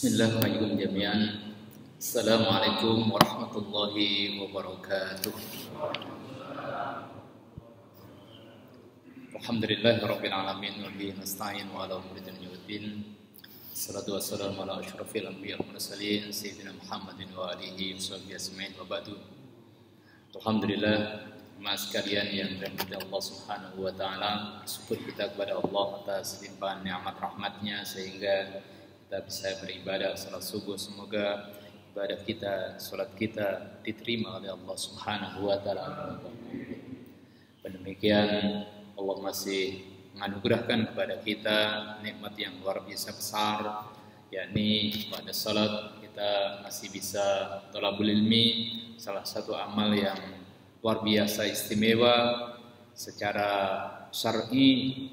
Bismillahirrahmanirrahim jami'an. Assalamualaikum warahmatullahi wabarakatuh. Alhamdulillahirabbil alamin wa bihi nasta'in wa ala umuri dunya waddin. Wassalatu wassalamu ala asyrafil anbiya'i wal mursalin sayyidina Muhammadin wa alihi washabihi ajmain wa ba'du. Alhamdulillah, mas sekalian yang dirahmati Allah Subhanahu wa taala, syukur kita kepada Allah atas limpahan nikmat rahmatnya sehingga kita bisa beribadah salat subuh. Semoga ibadah kita, salat kita diterima oleh Allah Subhanahu wa taala. Demikian Allah masih menganugerahkan kepada kita nikmat yang luar biasa besar, yakni pada salat kita masih bisa thalabul ilmi, salah satu amal yang luar biasa istimewa secara syar'i,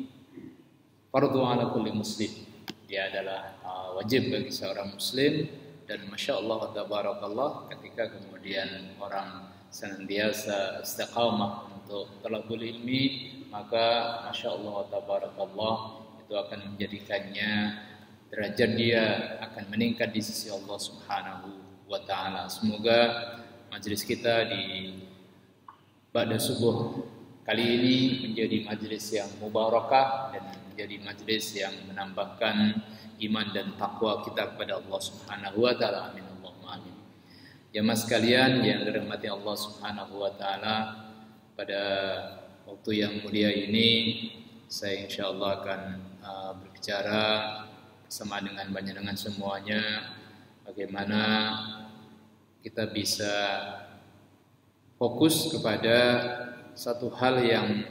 fardu ala kulli muslim. Dia adalah wajib bagi seorang muslim, dan masya Allah tabarakallah ketika kemudian orang senantiasa istiqamah untuk thalabul ilmi, maka masya Allah tabarakallah itu akan menjadikannya derajat dia akan meningkat di sisi Allah Subhanahu wa taala. Semoga majelis kita di ba'da subuh kali ini menjadi majelis yang mubarakah dan menjadi majelis yang menambahkan iman dan takwa kita kepada Allah Subhanahu wa taala. Amin Allahumma amin. Jamaah sekalian yang dirahmati Allah Subhanahu wa taala, pada waktu yang mulia ini saya insyaallah akan berbicara bersama dengan semuanya bagaimana kita bisa fokus kepada satu hal yang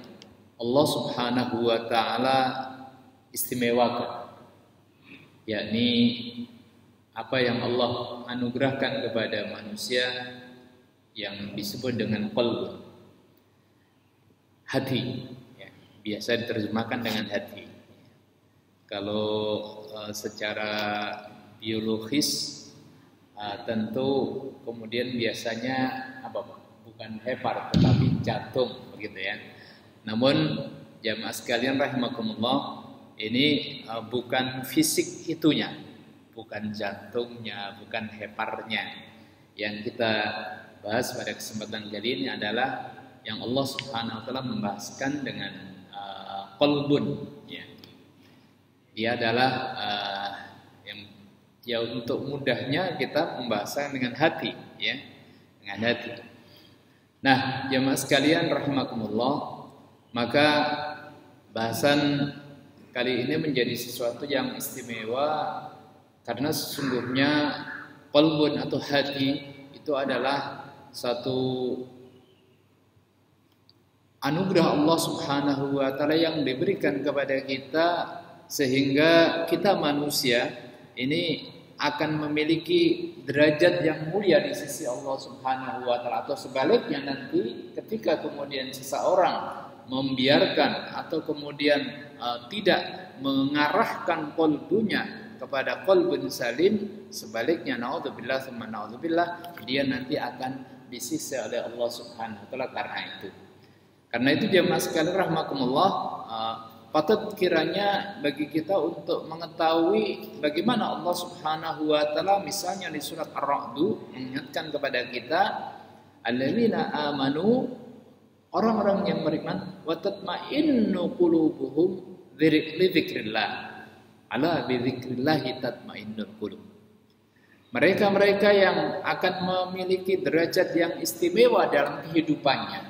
Allah Subhanahu wa taala istimewakan, yakni apa yang Allah anugerahkan kepada manusia yang disebut dengan qalb, hati, ya, biasa diterjemahkan dengan hati. Kalau secara biologis tentu kemudian biasanya apa, bukan hepar tetapi jantung, begitu ya. Namun jamaah sekalian rahimakumullah, ini bukan fisik itunya, bukan jantungnya, bukan heparnya. Yang kita bahas pada kesempatan kali ini adalah yang Allah Subhanahu wa taala membahaskan dengan qalbun, ya. Dia adalah yang ya untuk mudahnya kita membahaskan dengan hati, ya, dengan hati. Nah, jamaah sekalian rahimakumullah, maka bahasan kali ini menjadi sesuatu yang istimewa karena sesungguhnya qalbun atau hati itu adalah satu anugerah Allah Subhanahu wa taala yang diberikan kepada kita sehingga kita manusia ini akan memiliki derajat yang mulia di sisi Allah Subhanahu wa taala, atau sebaliknya nanti ketika kemudian seseorang membiarkan atau kemudian tidak mengarahkan qalbunya kepada qalbun salim, sebaliknya naudzubillah tsumma naudzubillah, dia nanti akan disiksa oleh Allah Subhanahu wa taala karena itu. Karena itu jemaah sekalian rahmakumullah, patut kiranya bagi kita untuk mengetahui bagaimana Allah Subhanahu wa taala misalnya di surat Ar-Ra'd mengingatkan kepada kita, alladzina amanu, orang-orang yang beriman, wa tatma'innu qulubuhum bi dzikrillah, ala bi dzikrillah tatma'innul qulub. Mereka-mereka yang akan memiliki derajat yang istimewa dalam kehidupannya,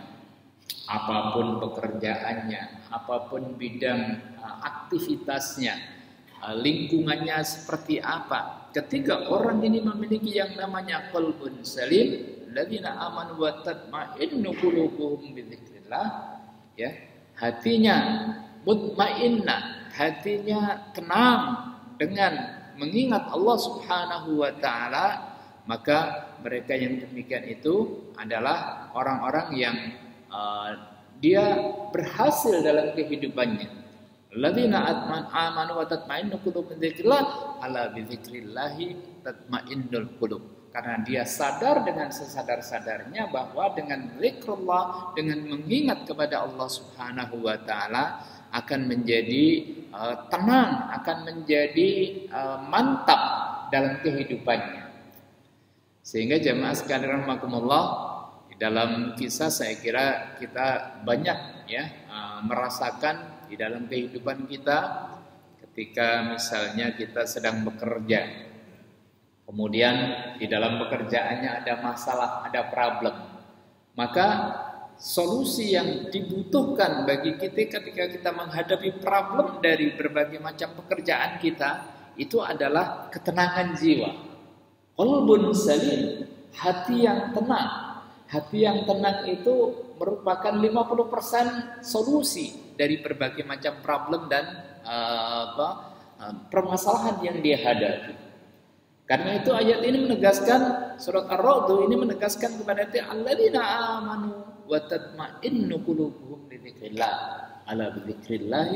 apapun pekerjaannya, apapun bidang aktivitasnya, lingkungannya seperti apa. Ketika orang ini memiliki yang namanya qalbun salim, alladzina amanu wa tatma'innu qulubuhum bi dzikrillah, ya, hatinya mutmainnah, hatinya tenang dengan mengingat Allah Subhanahu wa taala, maka mereka yang demikian itu adalah orang-orang yang dia berhasil dalam kehidupannya. Alladzina amanu wa tatma'innu qulubuhum bi dzikrillah, ala bi dzikrillah tatma'innul qulub. Karena dia sadar dengan sesadar-sadarnya bahwa dengan zikrullah, dengan mengingat kepada Allah Subhanahu wa taala, akan menjadi tenang, akan menjadi mantap dalam kehidupannya. Sehingga jemaah sekalian rahimakumullah, di dalam kisah saya kira kita banyak ya merasakan di dalam kehidupan kita ketika misalnya kita sedang bekerja. Kemudian di dalam pekerjaannya ada masalah, ada problem. Maka solusi yang dibutuhkan bagi kita ketika kita menghadapi problem dari berbagai macam pekerjaan kita itu adalah ketenangan jiwa. Qalbun salim, hati yang tenang. Hati yang tenang itu merupakan 50% solusi dari berbagai macam problem dan permasalahan yang dia hadapi. Karena itu ayat ini menegaskan, surat Ar-Ra'd ini menegaskan kepada kita alladzina amanu wa tatma'innu qulubuhum bi dzikrillah. Ala bi dzikrillah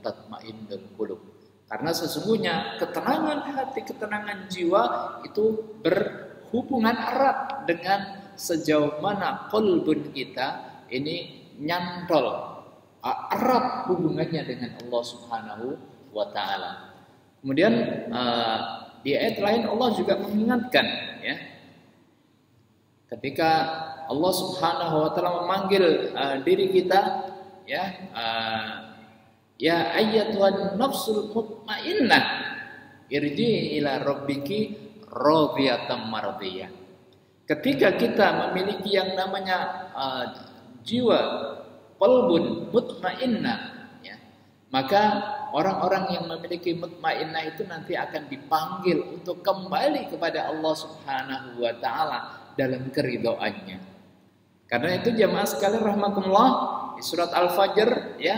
tatma'innul qulub. Karena sesungguhnya ketenangan hati, ketenangan jiwa itu berhubungan erat dengan sejauh mana qalbun kita ini nyantol erat hubungannya dengan Allah Subhanahu wa taala. Kemudian di ayat lain Allah juga mengingatkan ya. Ketika Allah Subhanahu wa taala memanggil diri kita ya ya ayyatuhan nafsul mutmainnah irji ila rabbiki radiyatan mardiyah. Ketika kita memiliki yang namanya jiwa qalbun mutmainnah ya, maka orang-orang yang memiliki mutmainnah itu nanti akan dipanggil untuk kembali kepada Allah Subhanahu wa taala dalam keridhaannya. Karena itu jemaah sekalian rahmatullah, di surat Al-Fajr ya,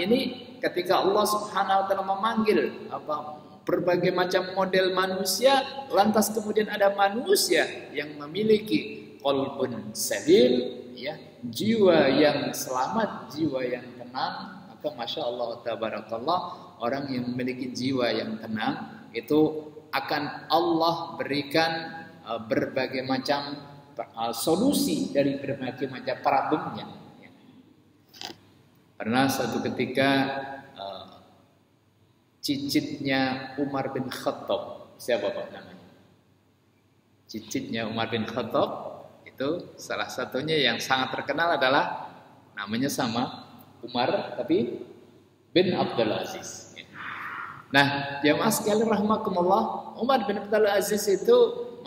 ini ketika Allah Subhanahu wa taala memanggil berbagai macam model manusia, lantas kemudian ada manusia yang memiliki qalbun salim ya, jiwa yang selamat, jiwa yang tenang. Maka masya Allah tabarakallah, orang yang memiliki jiwa yang tenang itu akan Allah berikan berbagai macam solusi dari berbagai macam problemnya. Pernah satu ketika cicitnya Umar bin Khattab, siapa Pak namanya? Cicitnya Umar bin Khattab itu salah satunya yang sangat terkenal adalah namanya sama Umar tapi bin Abdul Aziz. Nah, jamaah sekalian rahimakumullah, Umar bin Abdul Aziz itu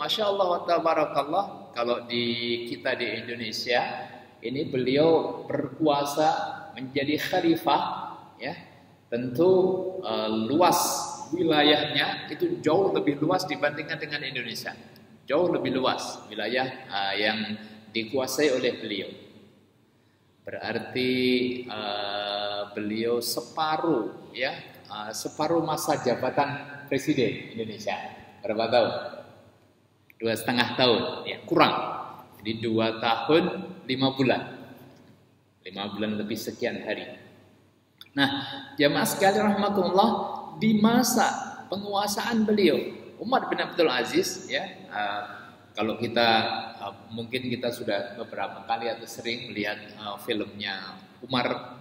masya Allah wa tabarakallah, kalau di kita di Indonesia ini beliau berkuasa menjadi khalifah ya. Tentu luas wilayahnya itu jauh lebih luas dibandingkan dengan Indonesia. Jauh lebih luas wilayah yang dikuasai oleh beliau. Berarti beliau separuh ya, separuh masa jabatan presiden Indonesia. Berapa tahun? 2,5 tahun ya, kurang. Jadi 2 tahun 5 bulan. 5 bulan lebih sekian hari. Nah, jamaah sekalian rahmatullah, di masa penguasaan beliau Umar bin Abdul Aziz ya, kalau kita mungkin kita sudah beberapa kali atau sering melihat filmnya Umar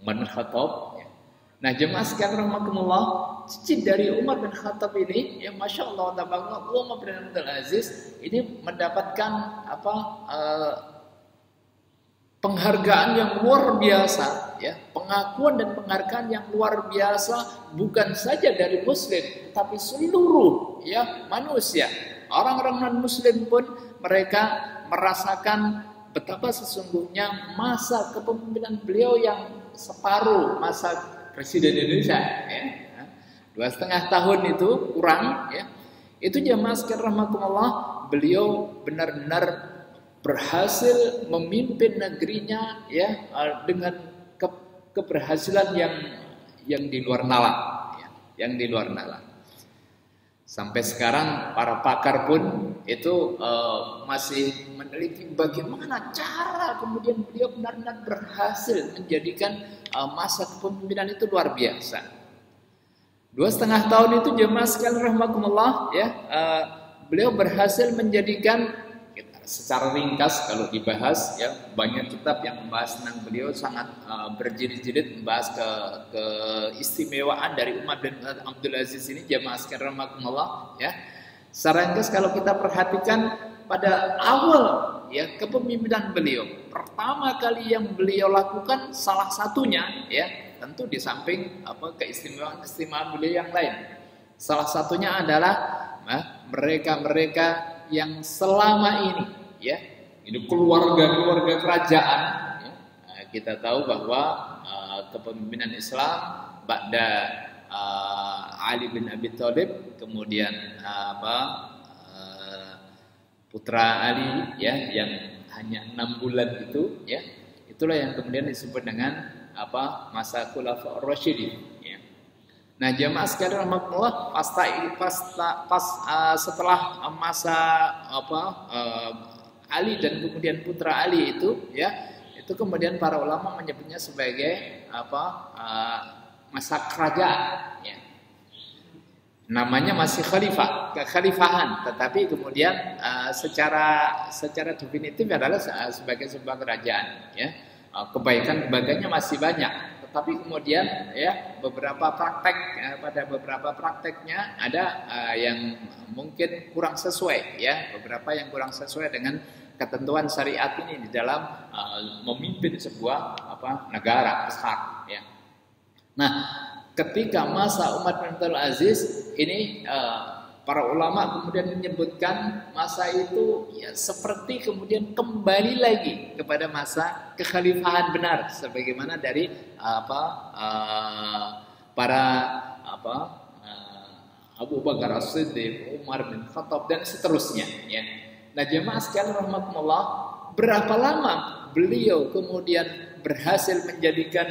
bin Khattab ya. Nah, jemaah sekalian rahmatullah, cicit dari Umar bin Khattab ini ya masya Allah tabarakallah, Umar bin Abdul Aziz ini mendapatkan penghargaan yang luar biasa ya, pengakuan dan penghargaan yang luar biasa, bukan saja dari muslim tapi seluruh ya manusia. Orang-orang non muslim pun mereka merasakan betapa sesungguhnya masa kepemimpinan beliau yang separuh masa presiden Indonesia ya. 2,5 tahun itu kurang ya. Itu jamaah sekalian rahmatullah, beliau benar-benar berhasil memimpin negerinya ya dengan keberhasilan yang di luar nalar ya, yang di luar nalar. Sampai sekarang para pakar pun itu masih meneliti bagaimana cara kemudian beliau benar-benar berhasil menjadikan masa kepemimpinan itu luar biasa. 2,5 tahun itu jemaah sekalian rahmatullah ya, beliau berhasil menjadikan secara ringkas kalau dibahas ya, banyak kitab yang membahas tentang beliau, sangat berjilid-jilid membahas keistimewaan dari Umar bin Abdul Aziz ini, jamaah sekalian rahimakumullah ya. Secara ringkas kalau kita perhatikan pada awal ya kepemimpinan beliau, pertama kali yang beliau lakukan salah satunya ya, tentu di samping keistimewaan beliau yang lain, salah satunya adalah mereka-mereka yang selama ini ya, ini keluarga kerajaan ya. Kita tahu bahwa kepemimpinan Islam ba'da Ali bin Abi Thalib, kemudian putra Ali ya, yang hanya 6 bulan itu ya, itulah yang kemudian disebut dengan masa Khulafaur Rasyidin ya. Nah, jamaah sekalian rahimakumullah, setelah masa Ali dan kemudian putra Ali itu ya, itu kemudian para ulama menyebutnya sebagai masa kerajaan ya. Namanya masih kekhalifahan, tetapi kemudian secara definitif adalah sebagai sebuah kerajaan ya. Kebaikannya masih banyak, tetapi kemudian ya pada beberapa prakteknya ada yang mungkin kurang sesuai ya, beberapa yang kurang sesuai dengan ketentuan syariat ini di dalam memimpin sebuah negara besar ya. Nah, ketika masa Umar bin Abdul Aziz ini para ulama kemudian menyebutkan masa itu ya seperti kemudian kembali lagi kepada masa kekhalifahan benar, sebagaimana dari Abu Bakar As-Siddiq, Umar bin Khattab dan seterusnya ya. Nah, jemaah sekalian rahimakumullah, berapa lama beliau kemudian berhasil menjadikan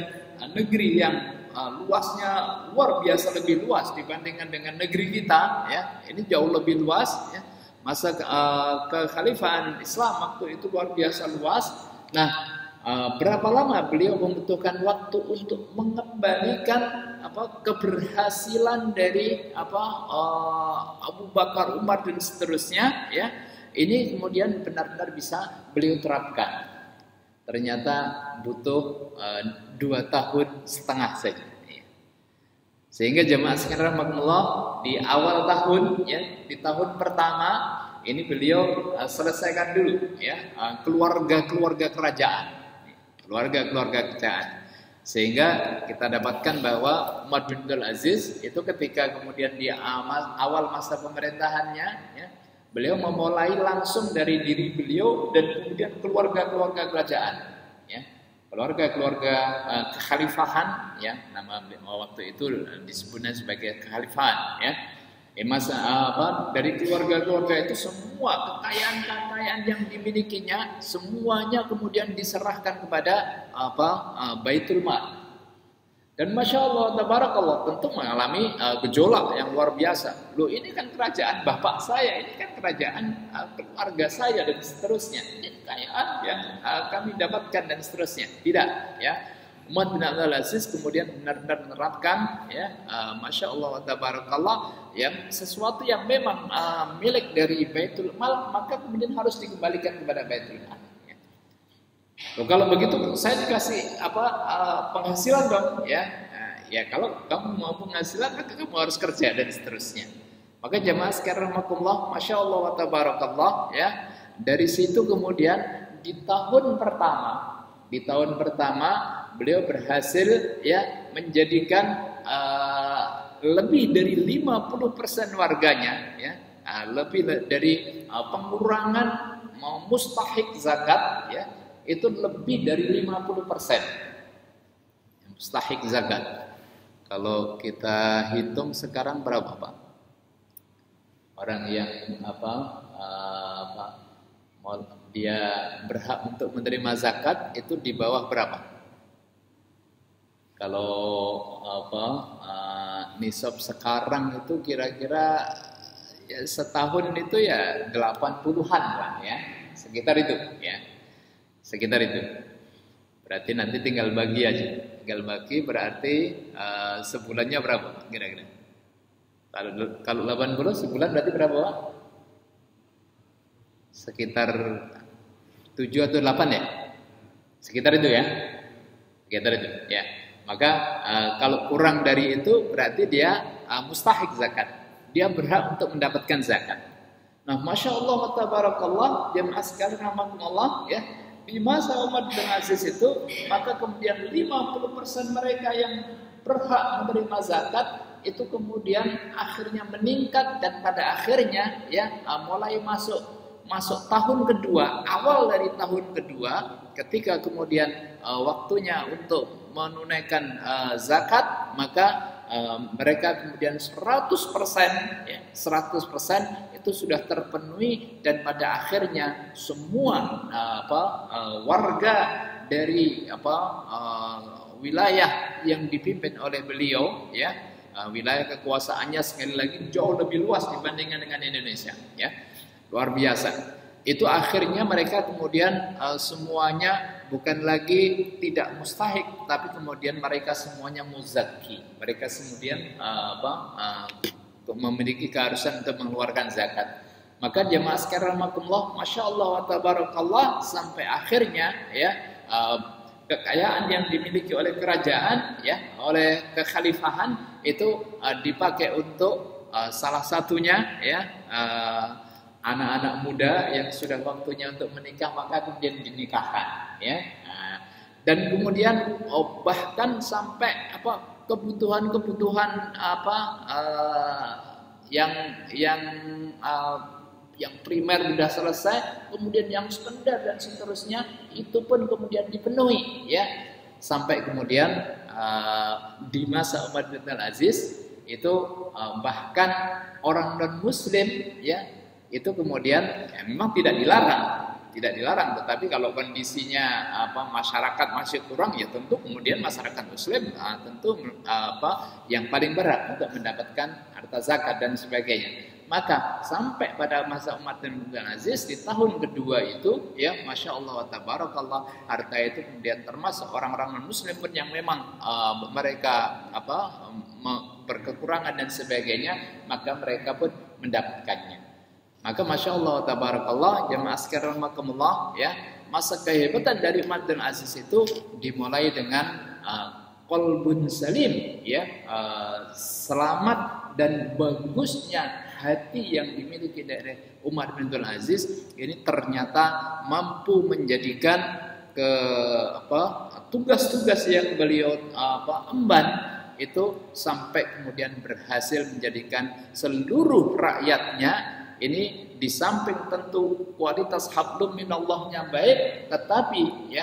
negeri yang luasnya luar biasa lebih luas dibandingkan dengan negeri kita ya, ini jauh lebih luas ya. Masa kekhalifahan Islam waktu itu luar biasa luas. Nah, berapa lama beliau membutuhkan waktu untuk mengembalikan keberhasilan dari Abu Bakar, Umar dan seterusnya ya, ini kemudian benar-benar bisa beliau terapkan. Ternyata butuh 2,5 tahun saja. Sehingga jemaah sekalian rahimakumullah, di awal tahun ya, di tahun pertama ini beliau selesaikan dulu ya keluarga kerajaan. Sehingga kita dapatkan bahwa Umar bin Abdul Aziz itu ketika kemudian di awal masa pemerintahannya ya, beliau memulai langsung dari diri beliau dan kemudian keluarga kerajaan ya. Keluarga kekhalifahan ya, nama waktu itu disebutnya sebagai kekhalifahan ya. Dari keluarga itu semua kekayaan yang dimilikinya semuanya kemudian diserahkan kepada Baitul Mal. Dan Masya Allah, tabarakallah, tentu mengalami gejolak yang luar biasa. Loh, ini kan kerajaan bapak saya, ini kan kerajaan keluarga saya dan seterusnya. Ini kekayaan yang kami dapatkan dan seterusnya. Tidak, ya. Umar bin Abdul Aziz kemudian benar-benar menerapkan, ya, Masya Allah, tabarakallah, yang sesuatu yang memang milik dari Baitul Mal, maka kemudian harus dikembalikan kepada Baitul Mal. Loh, kalau begitu saya dikasih penghasilan dong ya. Ya kalau kamu mau penghasilan maka kamu harus kerja dan seterusnya. Maka jamaah sekalian rahimakumullah, Masya Allah wa tabarakallah ya. Dari situ kemudian di tahun pertama beliau berhasil ya menjadikan lebih dari 50% warganya ya, lebih dari pengurangan mustahik zakat ya, itu lebih dari 50% mustahik zakat. Kalau kita hitung sekarang berapa Pak? Orang yang dia berhak untuk menerima zakat itu di bawah berapa? Kalau nisab sekarang itu kira-kira ya, setahun itu ya 80-an lah ya, sekitar itu ya. Sekitar itu. Berarti nanti tinggal bagi aja. Tinggal bagi berarti sebulannya berapa kira-kira? Kalau 80 sebulan berarti berapa Pak? sekitar 7 atau 8 ya, sekitar itu ya, sekitar itu ya. Maka kalau kurang dari itu berarti dia mustahik zakat, dia berhak untuk mendapatkan zakat. Nah, masya Allah wa tabarakallah, jemaah sekalian rahmatullah ya, di masa Umar bin Aziz itu, maka kemudian 50% mereka yang berhak menerima zakat itu kemudian akhirnya meningkat, dan pada akhirnya ya mulai masuk tahun kedua, awal dari tahun kedua, ketika kemudian waktunya untuk menunaikan zakat, maka mereka kemudian 100% ya, 100% itu sudah terpenuhi, dan pada akhirnya semua warga dari wilayah yang dipimpin oleh beliau ya, wilayah kekuasaannya sekali lagi jauh lebih luas dibandingkan dengan Indonesia ya, luar biasa. Itu akhirnya mereka kemudian semuanya bukan lagi tidak mustahik, tapi kemudian mereka semuanya muzaki. Mereka kemudian memiliki keharusan untuk mengeluarkan zakat. Maka jemaah sekalian rahimakumullah, masya Allah wa tabarakallah, sampai akhirnya ya kekayaan yang dimiliki oleh kerajaan ya, oleh kekhalifahan itu dipakai untuk salah satunya ya anak-anak muda yang sudah waktunya untuk menikah, maka kemudian dinikahkan ya. Dan kemudian bahkan sampai kebutuhan-kebutuhan yang primer sudah selesai, kemudian yang sekunder dan seterusnya itu pun kemudian dipenuhi ya. Sampai kemudian di masa Umar bin Aziz itu bahkan orang non muslim ya itu kemudian ya, memang tidak dilarang, tetapi kalau kondisinya masyarakat masih kurang, ya tentu kemudian masyarakat muslim tentu yang paling berhak untuk mendapatkan harta zakat dan sebagainya. Maka sampai pada masa Umar bin Aziz di tahun kedua itu ya, masya Allah wa tabarakallah, harta itu kemudian termasuk orang-orang non muslim pun yang memang mereka berkekurangan dan sebagainya, maka mereka pun mendapatkannya. Maka masya Allah tabarakallah, jemaah sekalian rahimakumullah ya, masa kehebatan dari Umar bin Aziz itu dimulai dengan qalbun salim ya, selamat dan bagusnya hati yang dimiliki dari Umar bin Aziz ini ternyata mampu menjadikan tugas-tugas yang beliau emban itu sampai kemudian berhasil menjadikan seluruh rakyatnya ini, di samping tentu kualitas hablum minallahnya baik, tetapi ya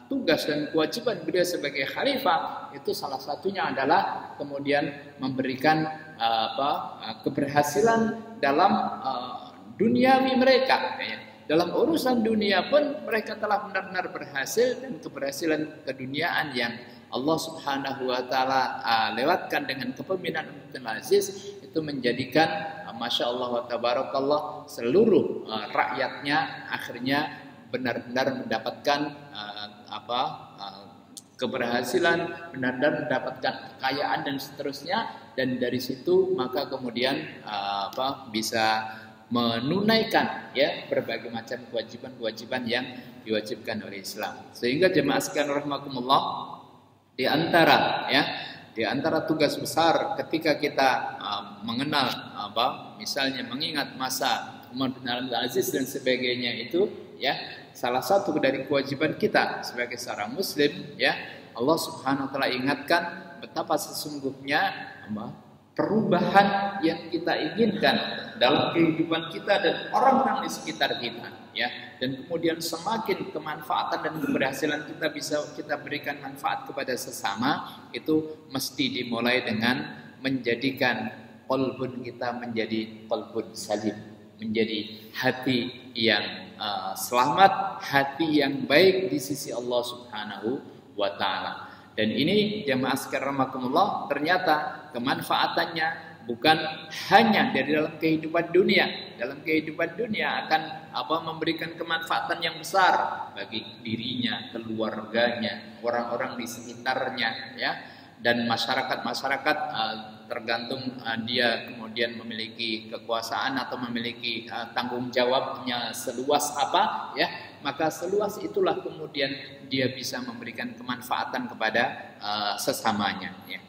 tugas dan kewajiban beliau sebagai khalifah itu salah satunya adalah kemudian memberikan keberhasilan dalam duniawi mereka ya. Dalam urusan dunia pun mereka telah benar-benar berhasil, dan keberhasilan keduniaan yang Allah Subhanahu wa taala lewatkan dengan kepemimpinan Umar bin Aziz itu menjadikan masya Allah wa tabarakallah seluruh rakyatnya akhirnya benar-benar mendapatkan keberhasilan, benar-benar mendapatkan kekayaan dan seterusnya, dan dari situ maka kemudian bisa menunaikan ya berbagai macam kewajiban-kewajiban yang diwajibkan oleh Islam. Sehingga jemaah sekalian rahimakumullah, di antara tugas besar ketika kita mengenal misalnya mengingat masa Umar bin Aziz dan sebagainya itu ya, salah satu dari kewajiban kita sebagai seorang muslim ya, Allah Subhanahu wa taala ingatkan betapa sesungguhnya perubahan yang kita inginkan dalam kehidupan kita dan orang-orang di sekitar kita ya, dan kemudian semakin kemanfaatan dan keberhasilan kita bisa kita berikan manfaat kepada sesama, itu mesti dimulai dengan menjadikan qalbun kita menjadi qalbun salim, menjadi hati yang selamat, hati yang baik di sisi Allah Subhanahu wa taala. Dan ini jemaah sekalian rahimakumullah, ternyata kemanfaatannya bukan hanya dari dalam kehidupan dunia. Dalam kehidupan dunia akan memberikan kemanfaatan yang besar bagi dirinya, keluarganya, orang-orang di sekitarnya ya, dan masyarakat tergantung dia kemudian memiliki kekuasaan atau memiliki tanggung jawabnya seluas apa, ya, maka seluas itulah kemudian dia bisa memberikan kemanfaatan kepada sesamanya, ya.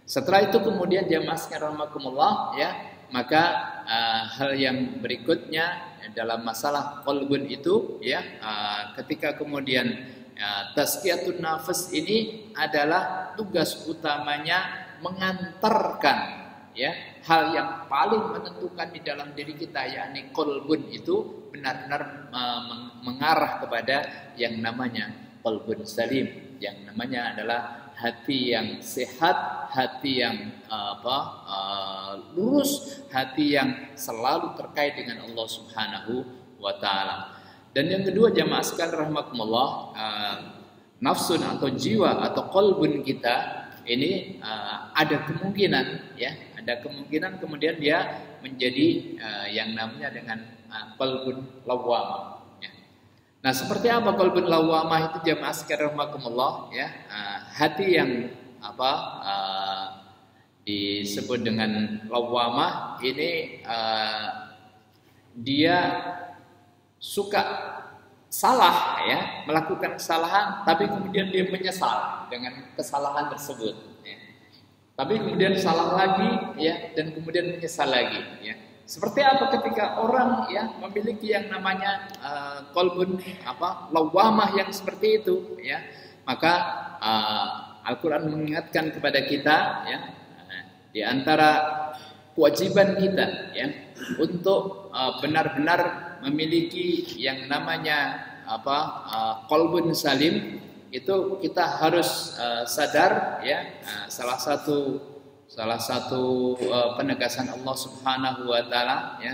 Setelah itu kemudian jamaah sekalian rahimakumullah, ya, maka hal yang berikutnya dalam masalah qalbun itu, ya, ketika kemudian tazkiyatun nafas ini adalah tugas utamanya mengantarkan, ya, hal yang paling menentukan di dalam diri kita, yakni qalbun itu benar-benar mengarah kepada yang namanya qalbun salim, yang namanya adalah hati yang sehat, hati yang lurus, hati yang selalu terkait dengan Allah Subhanahu wa taala. Dan yang kedua jamaah sekalian rahimakumullah, nafsun atau jiwa atau qalbun kita ini ada kemungkinan, ya, ada kemungkinan kemudian dia menjadi yang namanya dengan qalbun lawwamah, ya. Nah, seperti apa qalbun lawwamah itu jamaah sekalian rahimakumullah, ya? Hati yang disebut dengan lawwamah ini dia suka salah, ya, melakukan kesalahan, tapi kemudian dia menyesal dengan kesalahan tersebut, ya. Tapi kemudian salah lagi, ya, dan kemudian menyesal lagi, ya. Seperti apa ketika orang, ya, memiliki yang namanya qalbun lawwamah yang seperti itu, ya, maka Al-Quran mengingatkan kepada kita, ya, di antara kewajiban kita, ya, untuk benar-benar memiliki yang namanya qalbun salim, itu kita harus sadar, ya, salah satu penegasan Allah Subhanahu wa taala, ya,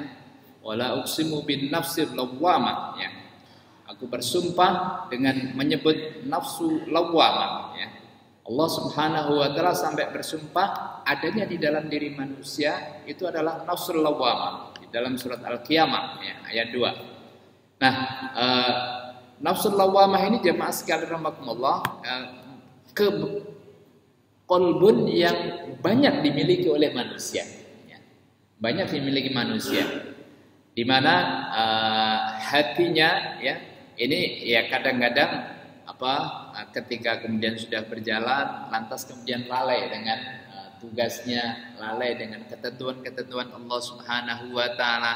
wala uqsimu bin nafsil lawwamah, ya, aku bersumpah dengan menyebut nafsu lawwamah, ya. Allah Subhanahu wa taala sampai bersumpah adanya di dalam diri manusia itu adalah nafsul lawwamah di dalam surat Al-Qiyamah, ya, ayat 2. Nah, nafsul lawwamah ini jemaah sekalian rahimakumullah, qalbun yang banyak dimiliki oleh manusia, ya. Banyak dimiliki manusia, di mana hatinya, ya, ini, ya, kadang-kadang ketika kemudian sudah berjalan lantas kemudian lalai dengan tugasnya, lalai dengan ketentuan-ketentuan Allah Subhanahu wa taala.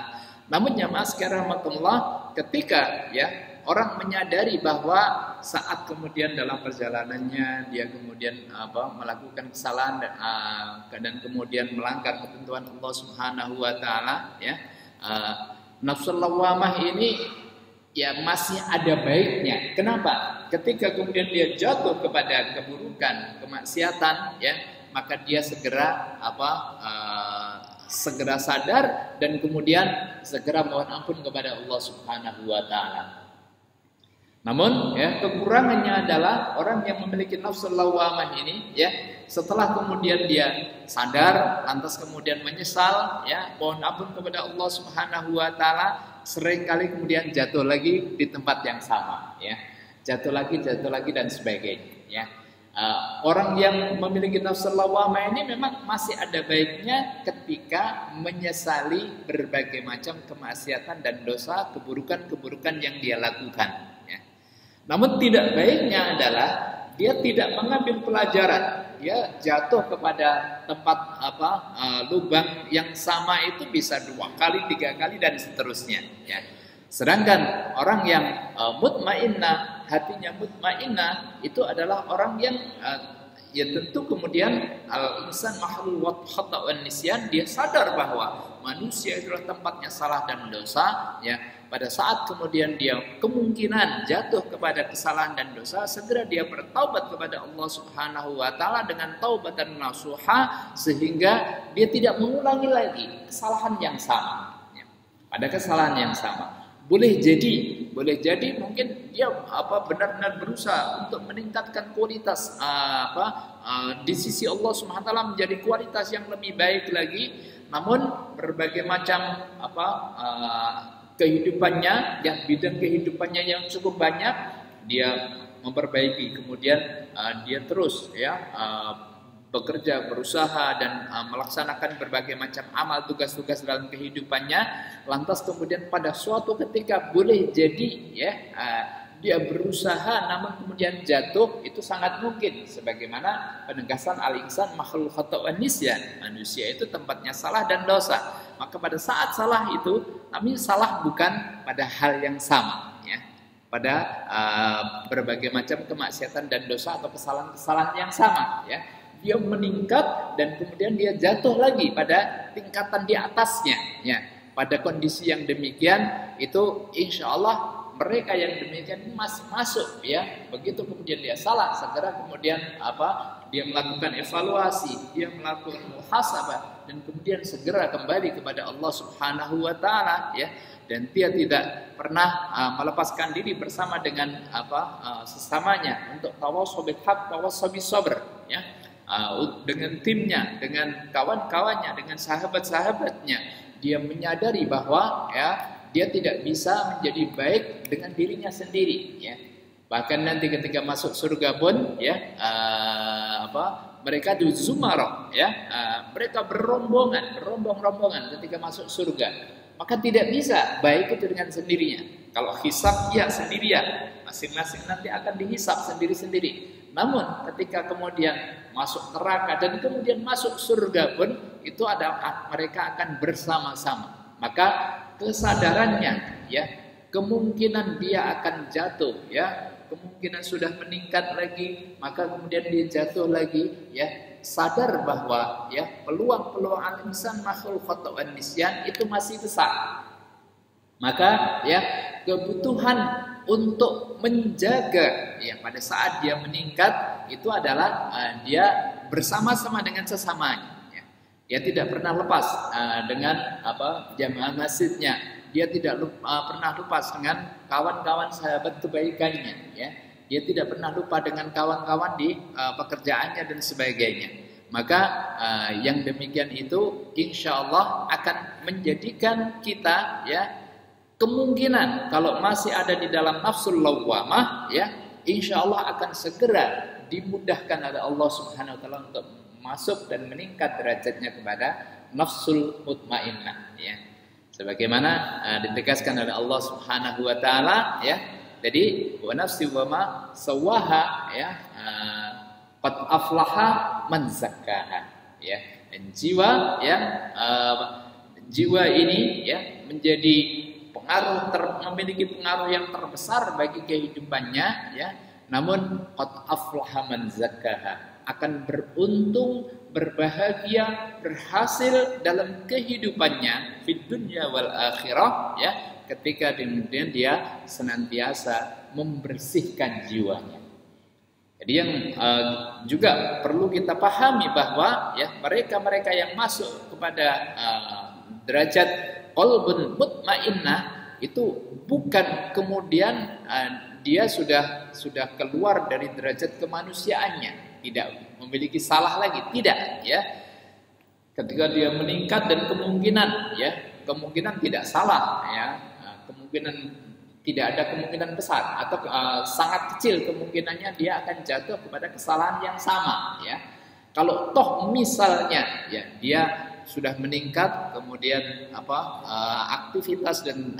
Namun jamaah sekalian rahimakumullah, ketika, ya, orang menyadari bahwa saat kemudian dalam perjalanannya dia kemudian melakukan kesalahan dan kemudian melanggar ketentuan Allah Subhanahu wa taala, ya, nafsul lawwamah ini, ya, masih ada baiknya. Kenapa? Ketika kemudian dia jatuh kepada keburukan, kemaksiatan, ya, maka dia segera segera sadar dan kemudian segera mohon ampun kepada Allah Subhanahu wa taala. Namun, ya, kekurangannya adalah orang yang memiliki nafsul lawwamah ini, ya, setelah kemudian dia sadar lantas kemudian menyesal, ya, mohon ampun kepada Allah Subhanahu wa taala, seringkali kemudian jatuh lagi di tempat yang sama, ya. Jatuh lagi dan sebagainya, ya. Orang yang memiliki nafsul lawwamah ini memang masih ada baiknya ketika menyesali berbagai macam kemaksiatan dan dosa, keburukan-keburukan yang dia lakukan, ya. Namun tidak baiknya adalah dia tidak mengambil pelajaran, dia jatuh kepada tempat lubang yang sama itu bisa 2 kali, 3 kali dan seterusnya, ya. Sedangkan orang yang mutmainnah, hatinya mutmainnah, itu adalah orang yang ya tentu kemudian al-insan mahlul khata' wan nisyan, dia sadar bahwa manusia itulah tempatnya salah dan dosa, ya. Pada saat kemudian dia kemungkinan jatuh kepada kesalahan dan dosa, segera dia bertaubat kepada Allah Subhanahu wa taala dengan taubatan nasuha, sehingga dia tidak mengulangi lagi kesalahan yang sama, ya. Pada kesalahan yang sama. Boleh jadi mungkin dia benar-benar berusaha untuk meningkatkan kualitas di sisi Allah Subhanahu wa taala menjadi kualitas yang lebih baik lagi. Namun berbagai macam kehidupannya, yang bidang kehidupannya yang cukup banyak, dia memperbaiki, kemudian dia terus, ya, bekerja, berusaha dan melaksanakan berbagai macam amal tugas-tugas dalam kehidupannya, lantas kemudian pada suatu ketika boleh jadi ya dia berusaha namun kemudian jatuh, itu sangat mungkin sebagaimana penegasan al-insan makhluk khata' wan nisyan. Manusia itu tempatnya salah dan dosa. Maka pada saat salah itu, kami salah bukan pada hal yang sama ya. Pada berbagai macam kemaksiatan dan dosa atau kesalahan-kesalahan yang sama ya. Dia meningkat dan kemudian dia jatuh lagi pada tingkatan di atasnya ya. Pada kondisi yang demikian itu insya Allah mereka yang demikian masih masuk ya. Begitu kemudian dia salah, segera kemudian dia melakukan evaluasi, dia melakukan muhasabah dan kemudian segera kembali kepada Allah Subhanahu wa taala ya. Dan dia tidak pernah melepaskan diri bersama dengan sesamanya untuk tawassul bil haq, tawassul bis sabr ya. Dengan timnya, dengan kawan-kawannya, dengan sahabat-sahabatnya, dia menyadari bahwa ya dia tidak bisa menjadi baik dengan dirinya sendiri ya. Bahkan nanti ketika masuk surga pun ya mereka di zumarah ya, mereka berombong-rombongan ketika masuk surga. Maka tidak bisa baik itu dengan sendirinya. Kalau hisab ya sendirian, masing-masing nanti akan dihisab sendiri-sendiri. Namun ketika kemudian masuk neraka dan kemudian masuk surga pun itu mereka akan bersama-sama. Maka kesadarannya ya, kemungkinan dia akan jatuh ya, kemungkinan sudah meningkat lagi, maka kemudian dia jatuh lagi ya, sadar bahwa ya peluang-peluang al-insan makhluk khata' wan nisyan itu masih besar. Maka ya kebutuhan untuk menjaga ya pada saat dia meningkat itu adalah dia bersama-sama dengan sesamanya. Dia tidak pernah lepas dengan jamaah masjidnya. Dia tidak pernah lepas dengan kawan-kawan sahabat kebaikannya. Ya. Dia tidak pernah lupa dengan kawan-kawan di pekerjaannya dan sebagainya. Maka yang demikian itu insya Allah akan menjadikan kita ya kemungkinan kalau masih ada di dalam nafsul lawwamah ya insya Allah akan segera dimudahkan oleh Allah Subhanahu wa taala untuk masuk dan meningkat derajatnya kepada nafsul mutmainnah ya. Sebagaimana ditegaskan oleh Allah Subhanahu wa taala ya. Jadi wa nafsi wa ma sawaha ya qad aflaha man zakkaha ya. Dan jiwa ya jiwa ini ya menjadi memiliki pengaruh yang terbesar bagi kehidupannya ya. Namun qad aflaha man zakkaha, akan beruntung, berbahagia, berhasil dalam kehidupannya fid dunya wal akhirah ya, ketika kemudian dia senantiasa membersihkan jiwanya. Jadi yang juga perlu kita pahami bahwa ya mereka-mereka yang masuk kepada derajat qalbun mutmainnah itu bukan kemudian dia sudah keluar dari derajat kemanusiaannya, tidak memiliki salah lagi, tidak ya. Ketika dia meningkat dan kemungkinan tidak salah ya, kemungkinan tidak ada kemungkinan besar atau sangat kecil kemungkinannya dia akan jatuh kepada kesalahan yang sama ya. Kalau toh misalnya ya dia sudah meningkat kemudian aktivitas dan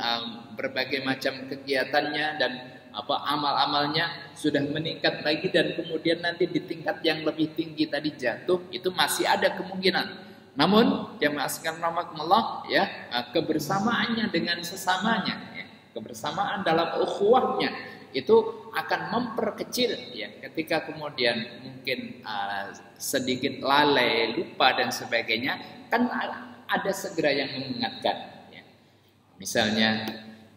berbagai macam kegiatannya dan amal-amalnya sudah meningkat lagi dan kemudian nanti di tingkat yang lebih tinggi tadi jatuh, itu masih ada kemungkinan. Namun jamaah sekalian rahimakumullah ya, kebersamaannya dengan sesamanya ya, kebersamaan dalam ukhuwahnya itu akan memperkecil ya ketika kemudian mungkin sedikit lalai, lupa dan sebagainya, kan ada segera yang mengingatkan ya. Misalnya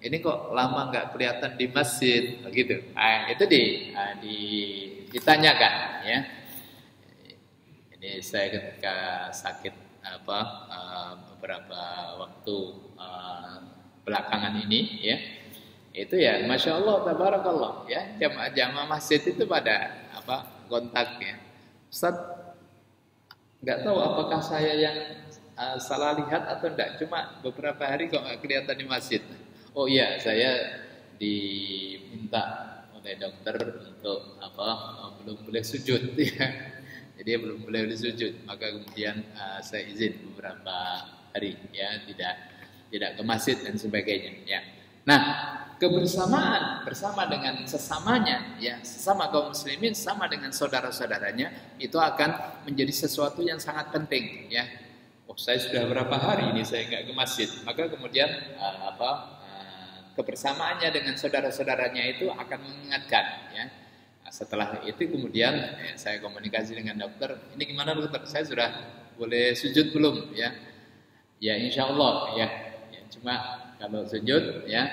ini kok lama nggak kelihatan di masjid, begitu. Itu ditanyakan, ya. Ini saya ketika sakit beberapa waktu belakangan ini, ya, itu ya, masya Allah, tabarakallah, ya, jamaah masjid itu pada kontak ya. Ustaz, nggak tahu apakah saya yang salah lihat atau enggak, cuma beberapa hari kok nggak kelihatan di masjid. Oh iya, saya diminta oleh dokter untuk belum boleh sujud ya. Jadi belum boleh sujud. Maka kemudian saya izin beberapa hari ya, tidak ke masjid dan sebagainya ya. Nah, kebersamaan bersama dengan sesamanya ya, sesama kaum muslimin, sama dengan saudara-saudaranya, itu akan menjadi sesuatu yang sangat penting ya. Oh, saya sudah berapa hari ini saya nggak ke masjid, maka kemudian kebersamaannya dengan saudara-saudaranya itu akan mengingatkan ya. Nah, setelah itu kemudian saya komunikasi dengan dokter, ini gimana dokter, saya sudah boleh sujud belum ya? Ya insya Allah ya. Cuma kalau sujud ya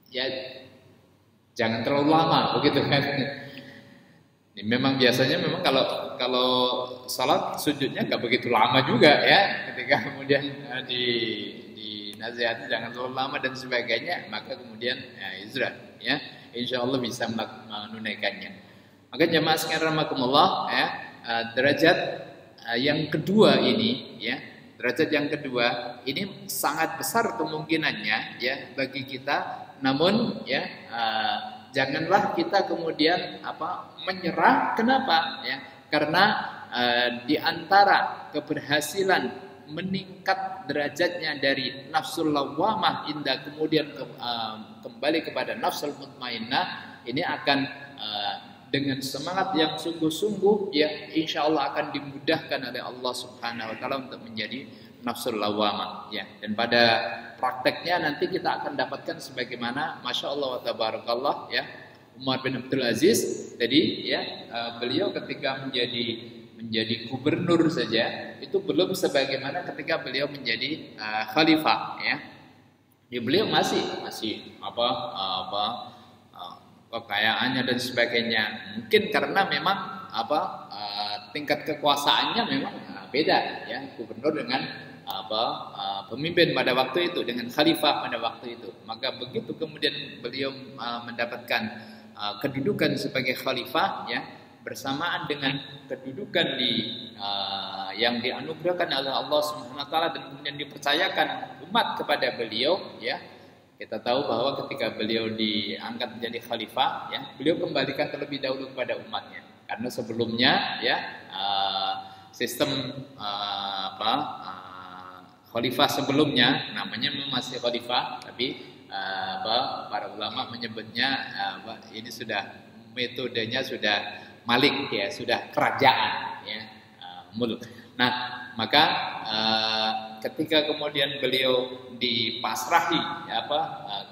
ya jangan terlalu lama begitu kan. Ini memang biasanya kalau salat sujudnya nggak begitu lama juga ya. Ketika kemudian di nasihati jangan terlalu lama dan sebagainya, maka kemudian ya insya Allah bisa menunaikannya. Maka jamaah sekalian rahimakumullah ya, derajat yang kedua ini ya, derajat yang kedua ini sangat besar kemungkinannya ya bagi kita. Namun ya janganlah kita kemudian menyerah. Kenapa ya? Karena di antara keberhasilan meningkat derajatnya dari nafsul lawwamah indah kemudian kembali kepada nafsul mutmainnah, ini akan dengan semangat yang sungguh-sungguh ya insya Allah akan dimudahkan oleh Allah Subhanahu wa taala untuk menjadi nafsul lawwamah ya. Dan pada prakteknya nanti kita akan dapatkan sebagaimana Masya Allah wa tabarakallah ya, Umar bin Abdul Aziz tadi ya, beliau ketika menjadi gubernur saja itu belum sebagaimana ketika beliau menjadi khalifah ya. Beliau masih kekayaannya dan sebagainya. Mungkin karena memang tingkat kekuasaannya memang beda ya, gubernur dengan pemimpin pada waktu itu dengan khalifah pada waktu itu. Maka begitu kemudian beliau mendapatkan kedudukan sebagai khalifah ya, bersamaan dengan kedudukan yang dianugerahkan oleh Allah Subhanahu wa taala dan kemudian dipercayakan umat kepada beliau ya. Kita tahu bahwa ketika beliau diangkat menjadi khalifah ya, beliau kembalikan terlebih dahulu kepada umatnya. Karena sebelumnya ya sistem khalifah sebelumnya namanya masih khalifah, tapi para ulama menyebutnya ini sudah metodenya sudah malik ya, sudah kerajaan ya, mulk. Nah, maka ketika kemudian beliau dipasrahi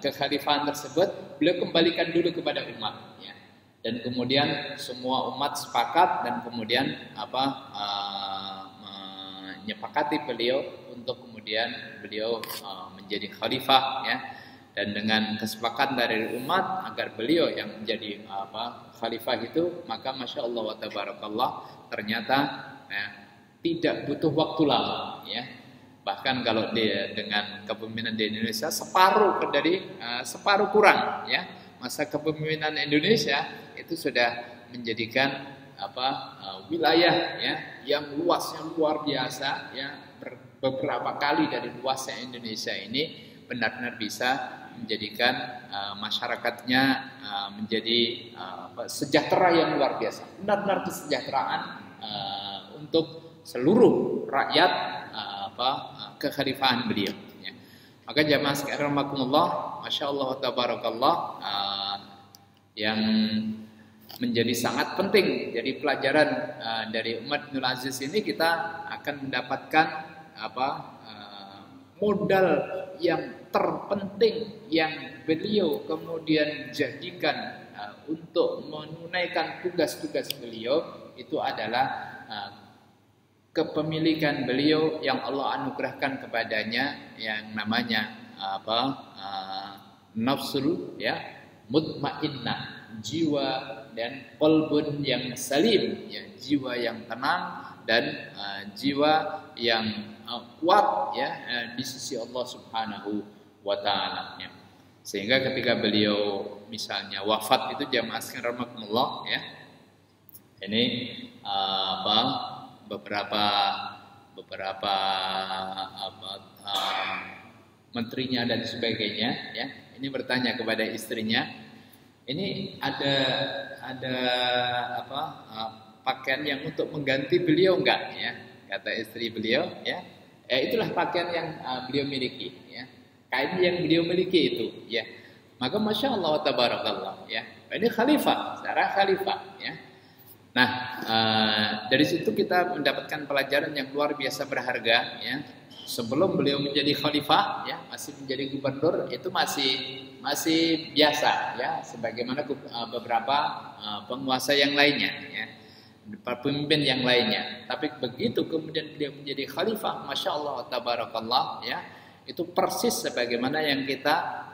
kekhalifahan tersebut, beliau kembalikan dulu kepada umat ya. Dan kemudian semua umat sepakat dan kemudian menyepakati beliau untuk kemudian beliau menjadi khalifah ya. Dan dengan kesepakatan dari umat agar beliau yang menjadi khalifah itu, maka Masya Allah wa tabarakallah ternyata ya, tidak butuh waktu lama ya. Bahkan kalau dengan kepemimpinan di Indonesia separuh kurang ya, masa kepemimpinan Indonesia itu sudah menjadikan wilayah ya yang luasnya luar biasa ya, beberapa kali dari luasnya Indonesia ini benar-benar bisa menjadikan masyarakatnya menjadi sejahtera yang luar biasa, benar-benar kesejahteraan untuk seluruh rakyat kekhalifahan beliau ya. Maka jamaah sekalian rahimakumullah, Masya Allah wa tabarakallah, yang menjadi sangat penting jadi pelajaran dari Umar bin Aziz ini, kita akan mendapatkan modal yang terpenting yang beliau kemudian jadikan untuk menunaikan tugas-tugas beliau, itu adalah kepemilikan beliau yang Allah anugerahkan kepadanya yang namanya nafsul ya mutmainnah, jiwa dan qalbun yang salim ya, jiwa yang tenang dan jiwa yang kuat ya di sisi Allah Subhanahu wa taala ya. Sehingga ketika beliau misalnya wafat itu, jamaah sekalian rahimakumullah ya, ini beberapa menterinya dan sebagainya ya, ini bertanya kepada istrinya, Ini ada apa pakaian yang untuk mengganti beliau enggak ya? Kata istri beliau ya. Itulah pakaian yang beliau miliki ya. Kain yang beliau miliki itu ya. Maka masya Allah tabarakallah ya. Ini khalifah, secara khalifah ya. Nah, dari situ kita mendapatkan pelajaran yang luar biasa berharga ya. Sebelum beliau menjadi khalifah ya, masih menjadi gubernur, itu masih biasa ya, sebagaimana beberapa penguasa yang lainnya ya, pemimpin yang lainnya. Tapi begitu kemudian beliau menjadi khalifah, masya Allah tabarakallah ya, itu persis sebagaimana yang kita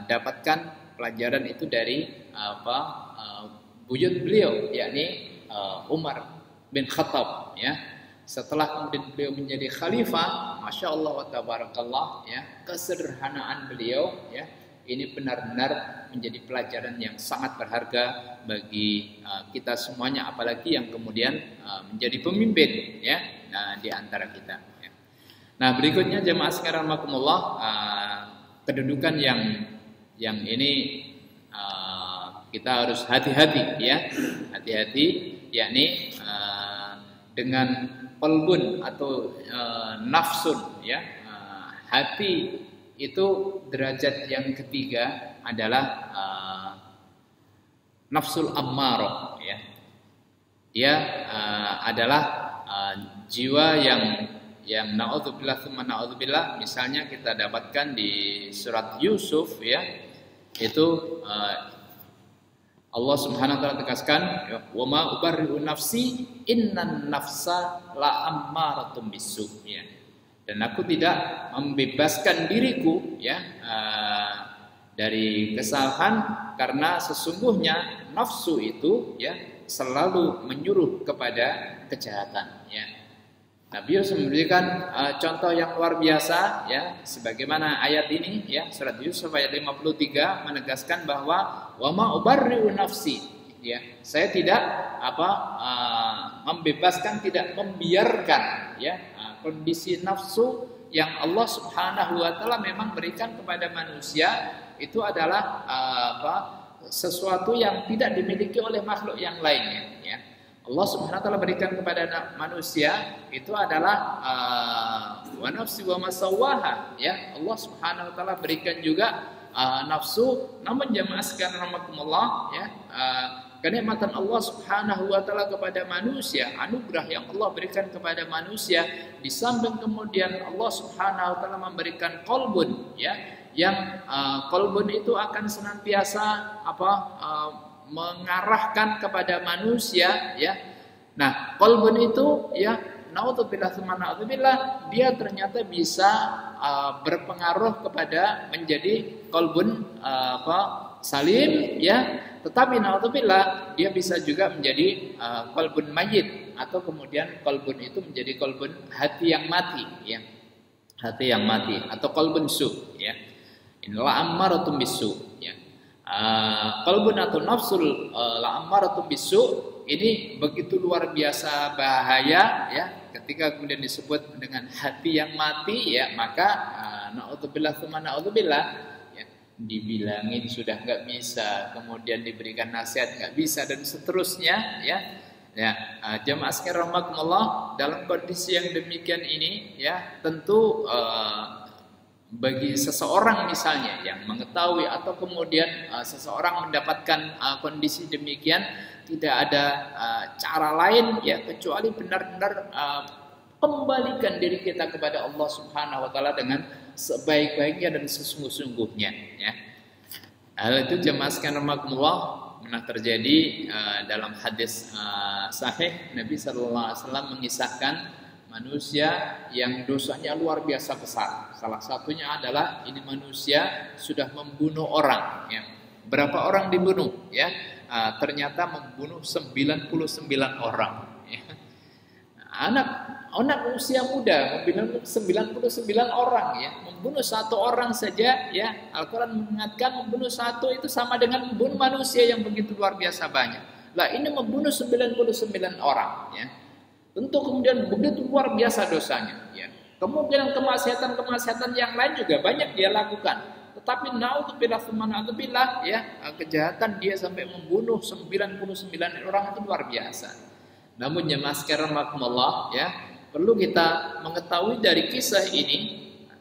dapatkan pelajaran itu dari buyut beliau, yakni Umar bin Khattab ya. Setelah kemudian beliau menjadi khalifah, masya Allah wa tabarakallah ya, kesederhanaan beliau ya, ini benar-benar menjadi pelajaran yang sangat berharga bagi kita semuanya, apalagi yang kemudian menjadi pemimpin ya, di antara kita ya. Nah, berikutnya jemaah sekalian rahimakumullah, kedudukan yang ini kita harus hati-hati ya, hati-hati, yakni dengan qalbun atau nafsun ya, hati itu derajat yang ketiga adalah nafsul ammarah ya. Dia adalah jiwa yang naudzubillah tsumma naudzubillah. Misalnya kita dapatkan di surat Yusuf ya, itu Allah Subhanahu wa taala tegaskan, wa ma ubarri'u nafsi innan nafsa la ammaratum bisu ya. Dan aku tidak membebaskan diriku ya dari kesalahan, karena sesungguhnya nafsu itu ya selalu menyuruh kepada kejahatan ya. Nabi Yusuf memberikan contoh yang luar biasa ya, sebagaimana ayat ini ya, surat Yusuf ayat 53 menegaskan bahwa wa ma ubarri'u nafsi ya, saya tidak membebaskan, tidak membiarkan ya kondisi nafsu yang Allah Subhanahu wa taala memang berikan kepada manusia, itu adalah sesuatu yang tidak dimiliki oleh makhluk yang lainnya ya. Allah Subhanahu wa taala berikan kepada manusia itu adalah wa nafsi wa masawaha ya. Allah Subhanahu wa taala berikan juga nafsu, namun jemaah sekalian rahimakumullah ya, kenikmatan Allah Subhanahu wa taala kepada manusia, anugerah yang Allah berikan kepada manusia, di samping kemudian Allah Subhanahu wa taala memberikan qalbun ya, yang qalbun itu akan senantiasa mengarahkan kepada manusia ya. Nah, qalbun itu ya, naudzubillah tsumma naudzubillah, dia ternyata bisa berpengaruh kepada menjadi qalbun salim ya, tetapi naudzubillah dia bisa juga menjadi qalbun mayyit, atau kemudian qalbun itu menjadi qalbun hati yang mati ya, hati yang mati, atau qalbun su ya. Inilah ammaratum bisu ya. Qalbun atau nafsul la'ammaratun bisu ini begitu luar biasa bahaya ya, ketika kemudian disebut dengan hati yang mati ya, maka naudzubillah tsumma naudzubillah ya, dibilangin sudah nggak bisa, kemudian diberikan nasihat nggak bisa, dan seterusnya ya. Ya, jemaah sekalian rahimakumullah, dalam kondisi yang demikian ini ya, tentu bagi seseorang misalnya yang mengetahui atau kemudian seseorang mendapatkan kondisi demikian, tidak ada cara lain ya kecuali benar-benar kembalikan diri kita kepada Allah Subhanahu wa taala dengan sebaik-baiknya dan sesungguh-sungguhnya ya. Hal itu jemaah sekalian rahimakumullah pernah terjadi dalam hadis sahih. Nabi sallallahu alaihi wasallam mengisahkan manusia yang dosanya luar biasa besar. Salah satunya adalah ini manusia sudah membunuh orang ya. Berapa orang dibunuh ya? Ternyata membunuh 99 orang ya. Anak usia muda membunuh 99 orang ya. Membunuh satu orang saja ya, Al-Quran mengingatkan membunuh satu itu sama dengan membunuh manusia yang begitu luar biasa banyak. Lah ini membunuh 99 orang ya. Tentu kemudian begitu luar biasa dosanya ya. Kemudian kemaksiatan yang lain juga banyak dia lakukan. Tetapi naudzubillah tsumma naudzubillah ya, kejahatan dia sampai membunuh 99 orang itu luar biasa. Namun jemaah sekalian rahimakumullah ya, perlu kita mengetahui dari kisah ini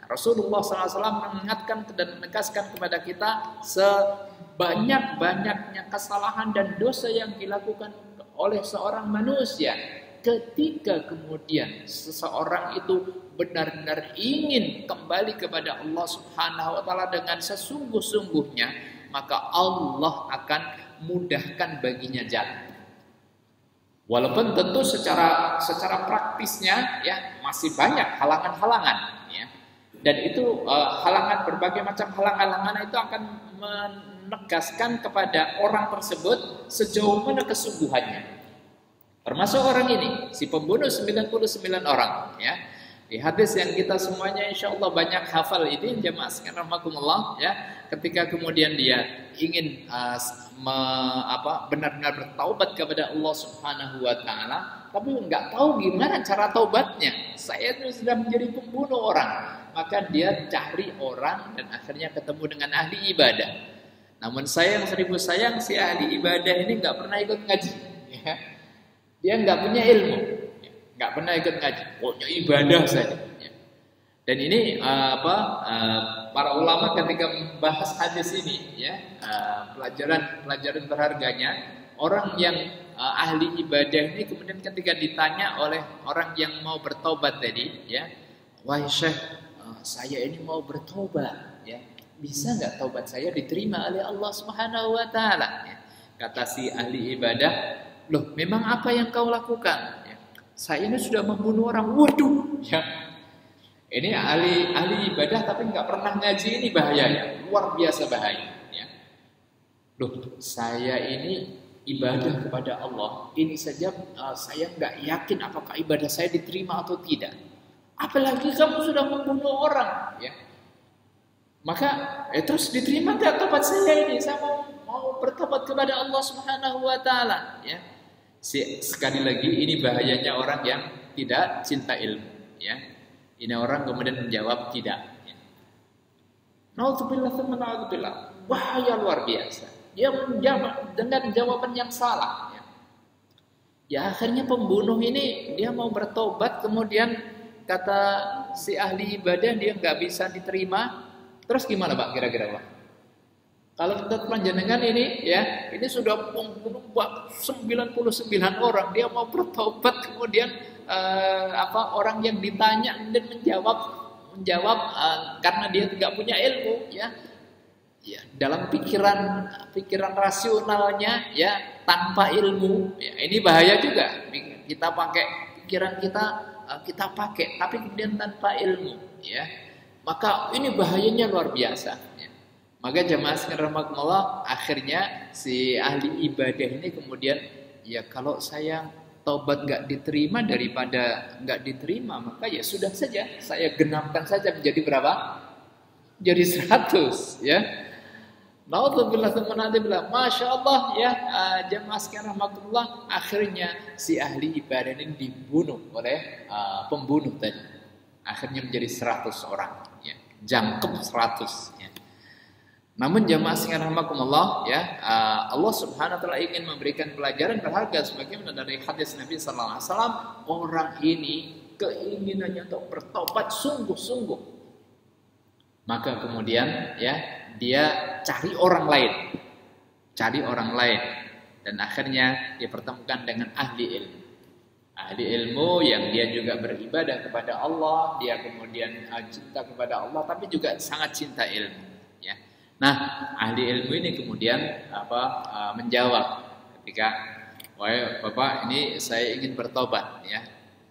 Rasulullah SAW mengingatkan dan menegaskan kepada kita sebanyak-banyaknya kesalahan dan dosa yang dilakukan oleh seorang manusia. Ketika kemudian seseorang itu benar-benar ingin kembali kepada Allah Subhanahu wa taala dengan sesungguh-sungguhnya, maka Allah akan mudahkan baginya jalan. Walaupun tentu secara praktisnya ya masih banyak halangan-halangan ya. Dan itu halangan, berbagai macam halangan itu akan menegaskan kepada orang tersebut sejauh mana kesungguhannya. Termasuk orang ini, si pembunuh 99 orang ya. Di hadis yang kita semuanya insya Allah banyak hafal ini, jemaah sekalian rahimakumullah ya, ketika kemudian dia ingin benar-benar bertaubat kepada Allah Subhanahu wa taala, tapi nggak tahu gimana cara taubatnya. Saya itu sudah menjadi pembunuh orang, maka dia cari orang dan akhirnya ketemu dengan ahli ibadah. Namun sayang seribu sayang, si ahli ibadah ini nggak pernah ikut ngaji ya. Dia nggak punya ilmu, nggak pernah ikut ngaji, pokoknya ibadah saja. Dan ini para ulama ketika membahas hadis ini, ya, pelajaran berharganya, orang yang ahli ibadah ini kemudian ketika ditanya oleh orang yang mau bertobat tadi, ya, wahai Syekh, saya ini mau bertobat, ya, bisa nggak taubat saya diterima oleh Allah Subhanahu Wa Taala? Ya. Kata si ahli ibadah, loh, memang apa yang kau lakukan? Ya, saya ini sudah membunuh orang. Waduh, ya. Ini ahli ibadah tapi nggak pernah ngaji, ini bahayanya, luar biasa bahaya. Ya. Loh, saya ini ibadah kepada Allah, ini saja saya nggak yakin apakah ibadah saya diterima atau tidak. Apalagi kamu sudah membunuh orang, ya. Maka terus diterima nggak tobat saya ini? Saya mau bertobat kepada Allah Subhanahu Wa Taala, ya. Sekali lagi ini bahayanya orang yang tidak cinta ilmu, ya. Ini orang kemudian menjawab tidak, ya. Naudzubillah tsumma naudzubillah. Bahaya luar biasa. Dia menjawab dengan jawaban yang salah, ya. Ya akhirnya pembunuh ini dia mau bertobat, kemudian kata si ahli ibadah dia nggak bisa diterima. Terus gimana Pak kira-kira Pak? Kalau kita panjenengan ini ya, ini sudah membunuh 99 orang, dia mau bertobat, kemudian orang yang ditanya dan menjawab karena dia tidak punya ilmu, ya. Ya, dalam pikiran rasionalnya ya tanpa ilmu, ya, ini bahaya juga. Kita pakai pikiran kita pakai, tapi kemudian tanpa ilmu, ya. Maka ini bahayanya luar biasa, ya. Maka jemaah sekalian rahimakumullah, akhirnya si ahli ibadah ini kemudian, ya kalau saya taubat nggak diterima daripada nggak diterima, maka ya sudah saja, saya genapkan saja menjadi berapa? Jadi 100, ya. Naudzubillah tsumma naudzubillah. Masya Allah, ya, jemaah sekalian rahimakumullah, akhirnya si ahli ibadah ini dibunuh oleh pembunuh tadi. Akhirnya menjadi 100 orang, ya. Jangkep 100, ya. Namun jemaah sekalian rahimakumullah, ya, Allah Subhanahu wa taala ingin memberikan pelajaran berharga sebagaimana dari hadis Nabi sallallahu alaihi wasallam, orang ini keinginannya untuk bertobat sungguh-sungguh. Maka kemudian ya dia cari orang lain dan akhirnya dia pertemukan dengan ahli ilmu yang dia juga beribadah kepada Allah, dia kemudian cinta kepada Allah tapi juga sangat cinta ilmu, ya. Nah, ahli ilmu ini kemudian menjawab ketika, wahai Bapak, ini saya ingin bertobat, ya.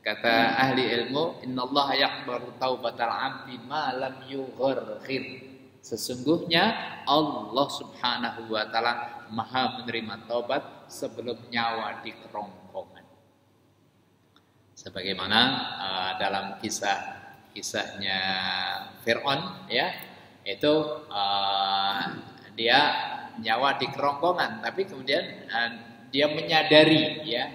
Kata ahli ilmu, innallaha yaqbalu taubatal 'abdi ma lam yugharghir. Sesungguhnya Allah Subhanahu wa taala Maha menerima taubat sebelum nyawa di kerongkongan. Sebagaimana dalam kisahnya Fir'aun, ya. Itu dia nyawa di kerongkongan, tapi kemudian dia menyadari, ya,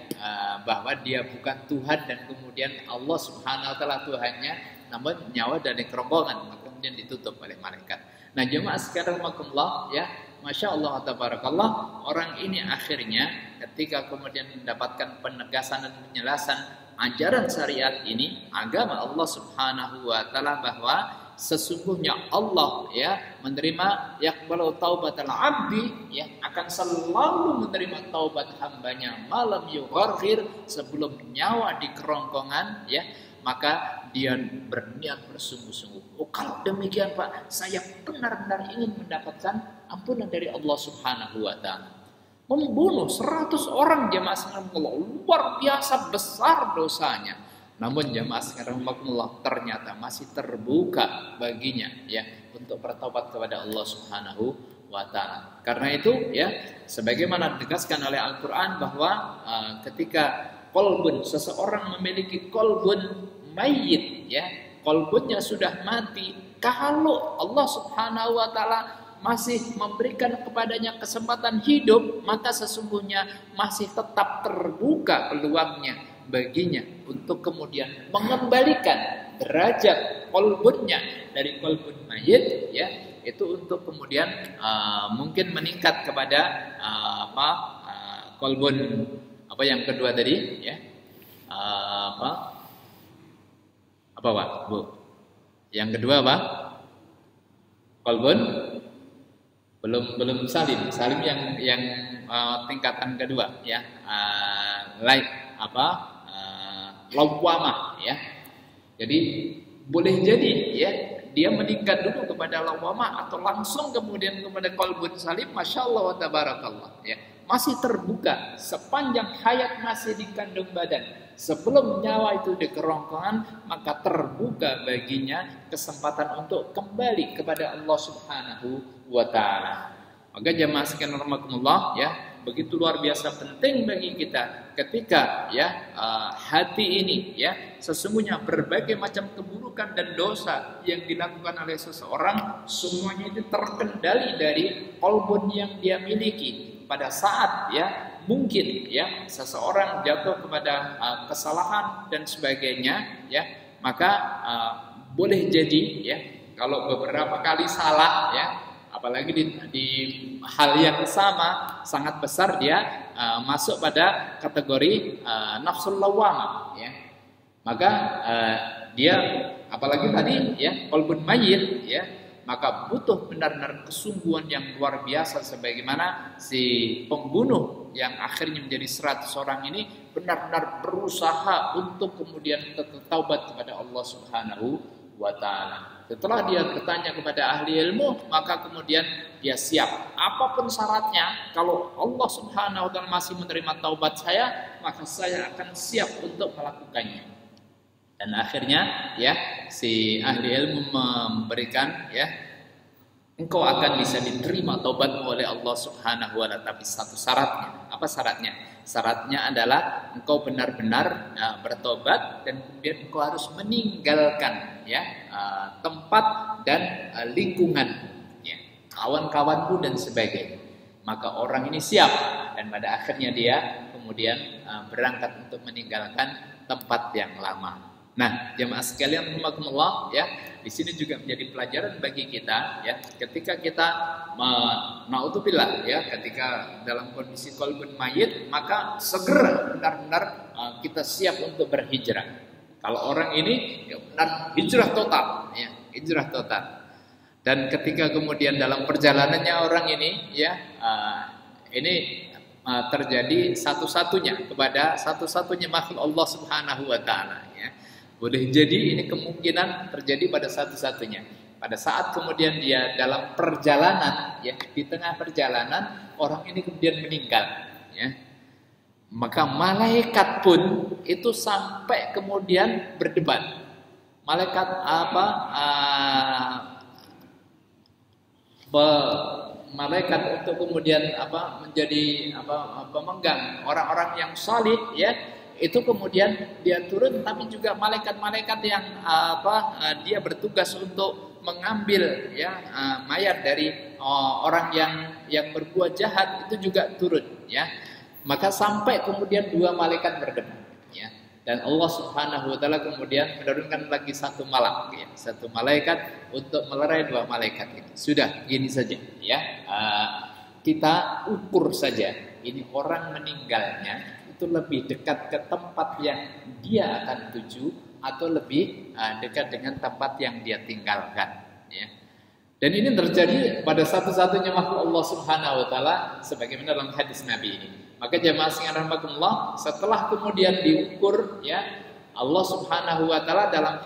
bahwa dia bukan Tuhan dan kemudian Allah Subhanahu wa taala Tuhannya, namun nyawa dari kerongkongan. Maka kemudian ditutup oleh malaikat. Nah, jemaah sekalian rahimakumullah ya, Masya Allah tabarakallah, orang ini akhirnya ketika kemudian mendapatkan penegasan dan penjelasan ajaran syariat ini, agama Allah Subhanahu wa taala, bahwa sesungguhnya Allah ya menerima yaqbalu taubatal abdi, ya akan selalu menerima taubat hambanya malam yugharghir, sebelum nyawa di kerongkongan ya, maka dia berniat bersungguh-sungguh. Oh, kalau demikian Pak, saya benar-benar ingin mendapatkan ampunan dari Allah Subhanahu wa taala. Membunuh 100 orang jemaah sekalian, luar biasa besar dosanya. Namun jemaah sekalian ternyata masih terbuka baginya ya untuk bertobat kepada Allah Subhanahu wa taala. Karena itu ya, sebagaimana ditegaskan oleh Al-Qur'an bahwa ketika qalbun, seseorang memiliki qalbun mayyit ya, qalbunnya sudah mati, kalau Allah Subhanahu wa taala masih memberikan kepadanya kesempatan hidup, maka sesungguhnya masih tetap terbuka peluangnya baginya untuk kemudian mengembalikan derajat qalbunnya dari qalbun mayit ya, itu untuk kemudian mungkin meningkat kepada qalbun apa yang kedua tadi ya, apa Pak Bu, yang kedua apa, qalbun belum salim yang tingkatan kedua ya, lawwamah ya. Jadi boleh jadi ya dia meningkat dulu kepada lawwamah atau langsung kemudian kepada qalbun salim. Masya Allah wa tabarakallah ya, masih terbuka sepanjang hayat masih di kandung badan. Sebelum nyawa itu di kerongkongan, maka terbuka baginya kesempatan untuk kembali kepada Allah Subhanahu wa taala. Maka jemaah sekalian rahimakumullah ya, begitu luar biasa penting bagi kita ketika ya hati ini ya, sesungguhnya berbagai macam keburukan dan dosa yang dilakukan oleh seseorang semuanya itu terkendali dari qalbun yang dia miliki. Pada saat ya mungkin ya seseorang jatuh kepada kesalahan dan sebagainya ya, maka boleh jadi ya kalau beberapa kali salah ya, apalagi di hal yang sama sangat besar, dia masuk pada kategori nafsul lawwamah ya. Maka dia apalagi tadi ya qalbun mayyit ya, maka butuh benar-benar kesungguhan yang luar biasa, sebagaimana si pembunuh yang akhirnya menjadi 100 orang ini benar-benar berusaha untuk kemudian bertaubat kepada Allah Subhanahu wa taala. Setelah dia bertanya kepada ahli ilmu, maka kemudian dia siap apapun syaratnya, kalau Allah Subhanahu wa taala masih menerima taubat saya, maka saya akan siap untuk melakukannya. Dan akhirnya ya si ahli ilmu memberikan ya, engkau akan bisa diterima taubatmu oleh Allah Subhanahu wa taala, tapi satu syaratnya. Apa syaratnya? Syaratnya adalah engkau benar-benar bertobat dan kemudian engkau harus meninggalkan ya tempat dan lingkungan ya, kawan-kawanmu dan sebagainya. Maka orang ini siap, dan pada akhirnya dia kemudian berangkat untuk meninggalkan tempat yang lama. Nah, jemaah sekalian rahimakumullah ya, di sini juga menjadi pelajaran bagi kita ya, ketika kita naudzubillah ya, ketika dalam kondisi qalbun mayit, maka segera benar-benar kita siap untuk berhijrah. Kalau orang ini ya benar hijrah total ya, hijrah total. Dan ketika kemudian dalam perjalanannya orang ini ya ini terjadi satu-satunya kepada satu-satunya makhluk Allah Subhanahu wa taala ya. Boleh jadi ini kemungkinan terjadi pada satu-satunya. Pada saat kemudian dia dalam perjalanan ya, di tengah perjalanan orang ini kemudian meninggal ya. Maka malaikat pun itu sampai kemudian berdebat. Malaikat malaikat untuk kemudian menjadi pemegang orang-orang yang salih ya, itu kemudian dia turun, tapi juga malaikat-malaikat yang dia bertugas untuk mengambil ya mayat dari orang yang berbuat jahat itu juga turun ya. Maka sampai kemudian dua malaikat berdebat ya. Dan Allah Subhanahu wa taala kemudian menurunkan lagi satu malak ya, satu malaikat untuk melerai dua malaikat itu. Sudah gini saja ya. Kita ukur saja ini orang meninggalnya itu lebih dekat ke tempat yang dia akan tuju atau lebih dekat dengan tempat yang dia tinggalkan ya. Dan ini terjadi pada satu-satunya makhluk Allah Subhanahu wa taala sebagaimana dalam hadis Nabi ini. Maka jemaah sekalian rahimakumullah, setelah kemudian diukur ya, Allah Subhanahu wa taala dalam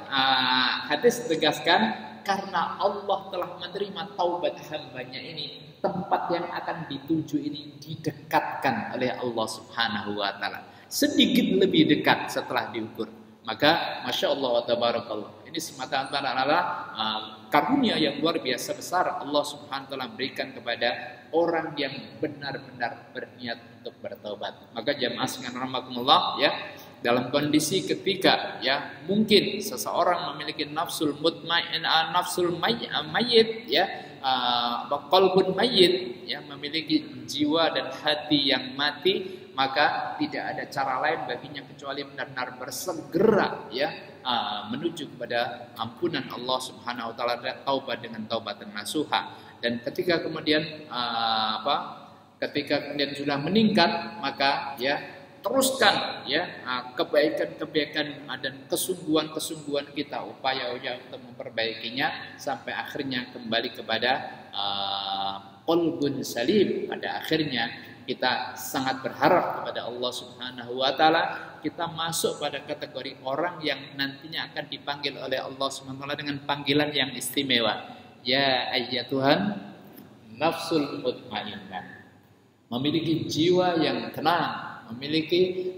hadis tegaskan karena Allah telah menerima taubat hambanya ini, tempat yang akan dituju ini didekatkan oleh Allah Subhanahu wa taala. Sedikit lebih dekat setelah diukur. Maka Masya Allah wa tabarakallah. Ini semata-mata adalah karunia yang luar biasa besar Allah Subhanahu wa taala berikan kepada orang yang benar-benar berniat untuk bertobat. Maka jamaah sekalian rahimakumullah ya, dalam kondisi ketika ya mungkin seseorang memiliki nafsul mutmain, nafsul mayyit ya, qalbun mayyit ya, memiliki jiwa dan hati yang mati, maka tidak ada cara lain baginya kecuali benar-benar bersegera ya menuju kepada ampunan Allah Subhanahu wa taala, taubat dengan taubat dan nasuha. Dan ketika kemudian ketika kemudian sudah meningkat, maka ya teruskan ya kebaikan-kebaikan dan kesungguhan-kesungguhan kita, upaya untuk memperbaikinya sampai akhirnya kembali kepada qalbun salim. Pada akhirnya kita sangat berharap kepada Allah Subhanahu wa taala kita masuk pada kategori orang yang nantinya akan dipanggil oleh Allah Subhanahu wa taala dengan panggilan yang istimewa. Ya ayyatuhan nafsul mutmainnah, memiliki jiwa yang tenang, memiliki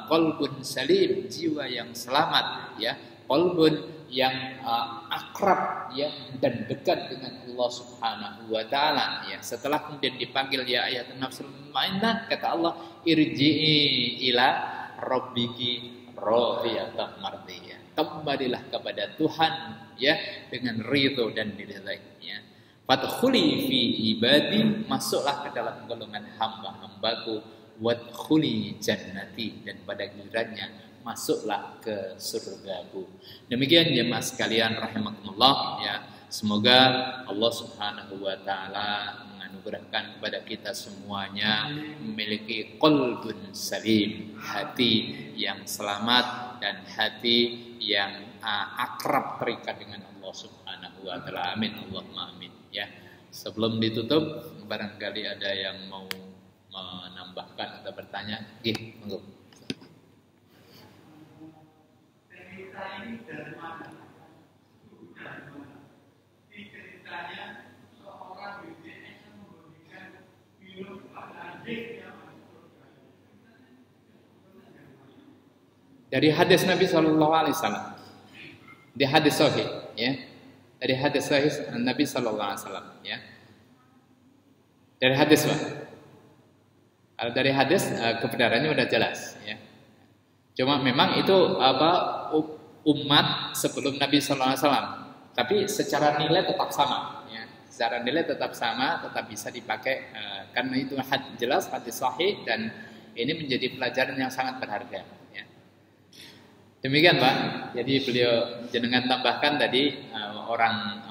qalbun salim, jiwa yang selamat ya, qalbun yang akrab ya dan dekat dengan Allah Subhanahu wa taala ya. Setelah kemudian dipanggil ya ayyatuhan nafsul mutmainnah, kata Allah irji'i ila rabbiki radiyatan mardiyah, kembalilah kepada Tuhan ya dengan ridho dan diridhoinya. Fadkhuli fi ibadi, masuklah ke dalam golongan hamba-hambaku, wadkhuli jannati, dan pada gilirannya masuklah ke surgaku. Demikian jemaah sekalian rahimakumullah ya. Semoga Allah Subhanahu wa taala menganugerahkan kepada kita semuanya memiliki qalbun salim, hati yang selamat dan hati yang akrab terikat dengan Allah Subhanahu wa taala. Amin Allahumma amin ya. Sebelum ditutup, barangkali ada yang mau menambahkan atau bertanya. Nggih, monggo. Cerita ini dari mana? Ceritanya seorang BTS yang memberikan film pada adik yang dari hadis Nabi Sallallahu Alaihi Wasallam, di hadis sahih ya, dari hadis sahih Nabi Sallallahu Alaihi Wasallam ya, dari hadis Pak. Kalau dari hadis kebenarannya udah jelas ya. Cuma memang itu umat sebelum Nabi Sallallahu Alaihi Wasallam, tapi secara nilai tetap sama ya. Secara nilai tetap sama, tetap bisa dipakai karena itu jelas hadis sahih dan ini menjadi pelajaran yang sangat berharga. Demikian Pak. Jadi beliau jenengan tambahkan tadi orang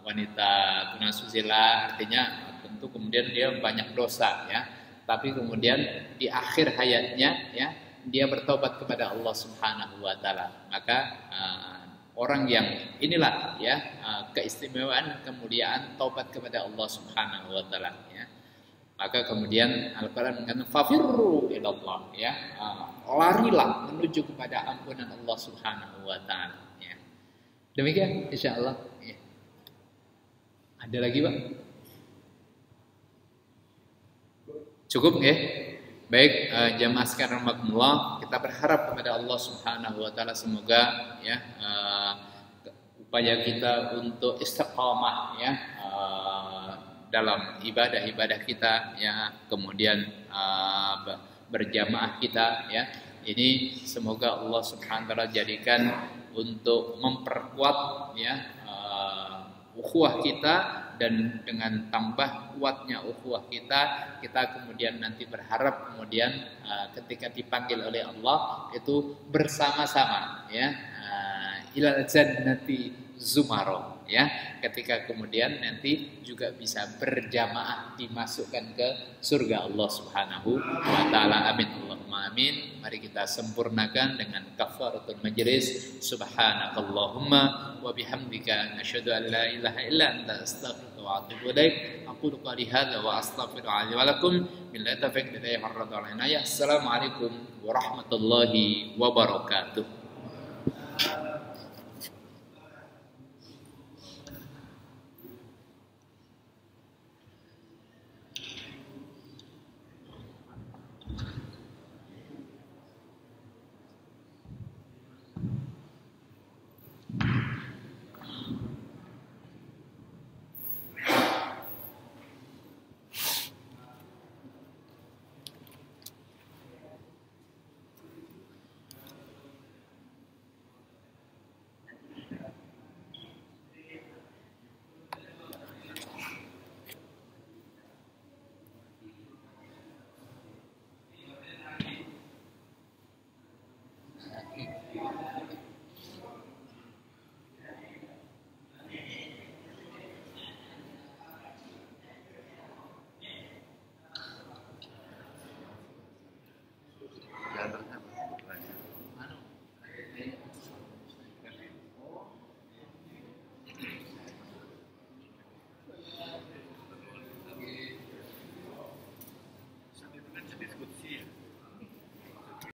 wanita tunasusila, artinya tentu kemudian dia banyak dosa ya. Tapi kemudian di akhir hayatnya ya dia bertobat kepada Allah Subhanahu wa taala. Maka orang yang inilah ya keistimewaan kemuliaan taubat kepada Allah Subhanahu wa taala ya. Maka kemudian Al-Quran mengatakan fafirru ilallah ya, larilah menuju kepada ampunan Allah Subhanahu wa taala ya. Demikian insyaallah ya. Ada lagi Pak? Cukup nggih? Baik, jamaah sekalian rahimakumullah, kita berharap kepada Allah Subhanahu wa taala semoga ya upaya kita untuk istiqamah ya dalam ibadah-ibadah kita ya, kemudian berjamaah kita ya, ini semoga Allah Subhanahu wa taala jadikan untuk memperkuat ya ukhuwah kita dan dengan tambah kuatnya ukhuwah kita kemudian nanti berharap kemudian ketika dipanggil oleh Allah itu bersama-sama ya, ilal jannati zumaro ya, ketika kemudian nanti juga bisa berjamaah dimasukkan ke surga Allah Subhanahu wa taala. Amin Allahumma amin. Mari kita sempurnakan dengan kafaratul majlis. Subhanakallahumma wa bihamdika asyhadu an la ilaha illa anta astaghfiruka wa atubu ilaik. Aqulu qali hadza wa astaghfirullaha li wa lakum. Billahi taufiq hidayah. Assalamualaikum warahmatullahi wabarakatuh.